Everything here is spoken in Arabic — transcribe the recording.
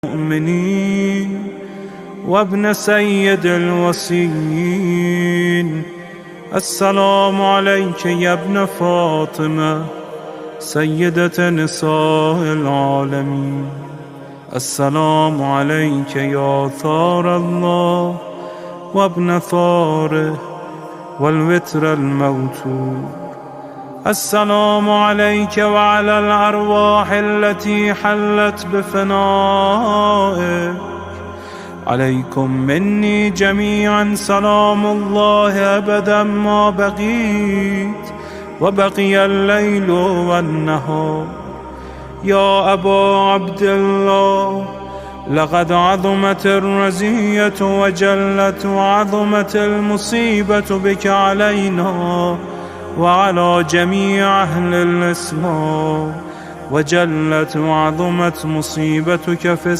المؤمنين وابن سيد الوصيين. السلام عليك يا ابن فاطمة سيدة نساء العالمين. السلام عليك يا ثار الله وابن ثاره والوتر الموتور. السلام عليك وعلى الأرواح التي حلت بفنائك. عليكم مني جميعا سلام الله أبدا ما بقيت وبقي الليل والنهار. يا أبا عبد الله، لقد عظمت الرزية وجلت وعظمت المصيبة بك علينا وعلى جميع أهل الإسلام، وجلت وعظمت مصيبتك في